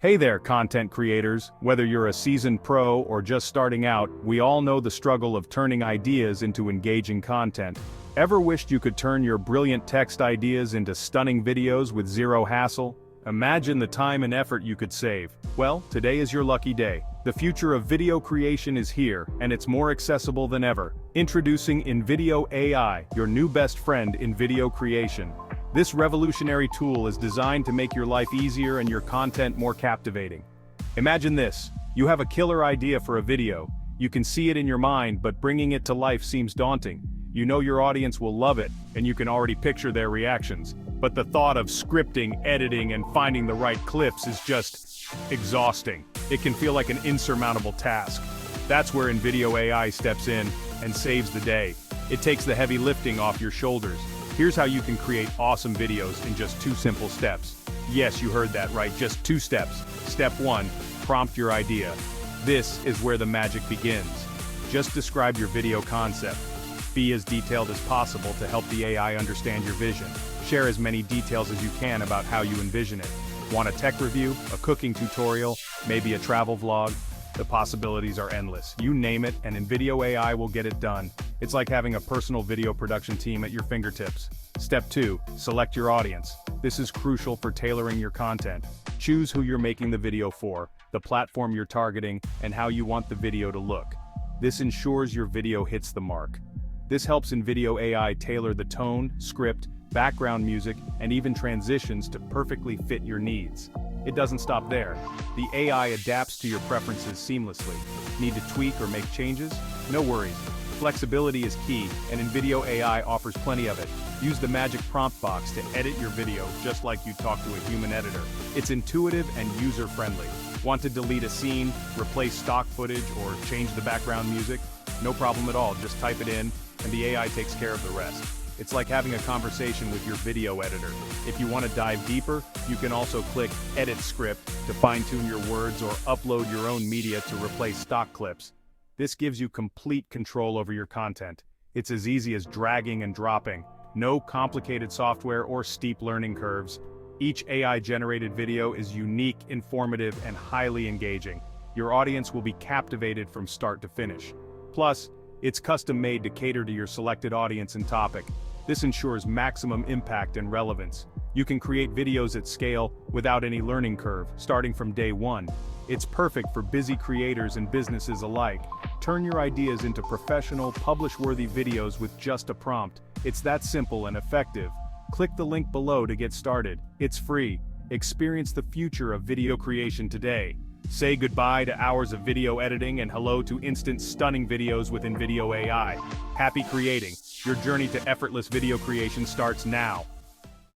Hey there, content creators. Whether you're a seasoned pro or just starting out, we all know the struggle of turning ideas into engaging content. Ever wished you could turn your brilliant text ideas into stunning videos with zero hassle? Imagine the time and effort you could save. Well, today is your lucky day. The future of video creation is here, and it's more accessible than ever. Introducing Invideo AI, your new best friend in video creation. This revolutionary tool is designed to make your life easier and your content more captivating. Imagine this: you have a killer idea for a video. You can see it in your mind, but bringing it to life seems daunting. You know your audience will love it, and you can already picture their reactions. But the thought of scripting, editing, and finding the right clips is just exhausting. It can feel like an insurmountable task. That's where Invideo AI steps in and saves the day. It takes the heavy lifting off your shoulders. Here's how you can create awesome videos in just 2 simple steps. Yes, you heard that right, just 2 steps. Step 1, prompt your idea. This is where the magic begins. Just describe your video concept. Be as detailed as possible to help the AI understand your vision. Share as many details as you can about how you envision it. Want a tech review, a cooking tutorial, maybe a travel vlog? The possibilities are endless. You name it, and Invideo AI will get it done. It's like having a personal video production team at your fingertips. Step 2, select your audience. This is crucial for tailoring your content. Choose who you're making the video for, the platform you're targeting, and how you want the video to look. This ensures your video hits the mark. This helps Invideo AI tailor the tone, script, background music, and even transitions to perfectly fit your needs. It doesn't stop there. The AI adapts to your preferences seamlessly. Need to tweak or make changes? No worries. Flexibility is key, and Invideo AI offers plenty of it. Use the magic prompt box to edit your video just like you talk to a human editor. It's intuitive and user-friendly. Want to delete a scene, replace stock footage, or change the background music? No problem at all, just type it in, and the AI takes care of the rest. It's like having a conversation with your video editor. If you want to dive deeper, you can also click Edit Script to fine-tune your words or upload your own media to replace stock clips. This gives you complete control over your content. It's as easy as dragging and dropping. No complicated software or steep learning curves. Each AI-generated video is unique, informative, and highly engaging. Your audience will be captivated from start to finish. Plus, it's custom-made to cater to your selected audience and topic. This ensures maximum impact and relevance. You can create videos at scale without any learning curve, starting from day 1. It's perfect for busy creators and businesses alike. Turn your ideas into professional, publish-worthy videos with just a prompt. It's that simple and effective. Click the link below to get started. It's free. Experience the future of video creation today. Say goodbye to hours of video editing and hello to instant stunning videos with Invideo AI. Happy creating. Your journey to effortless video creation starts now.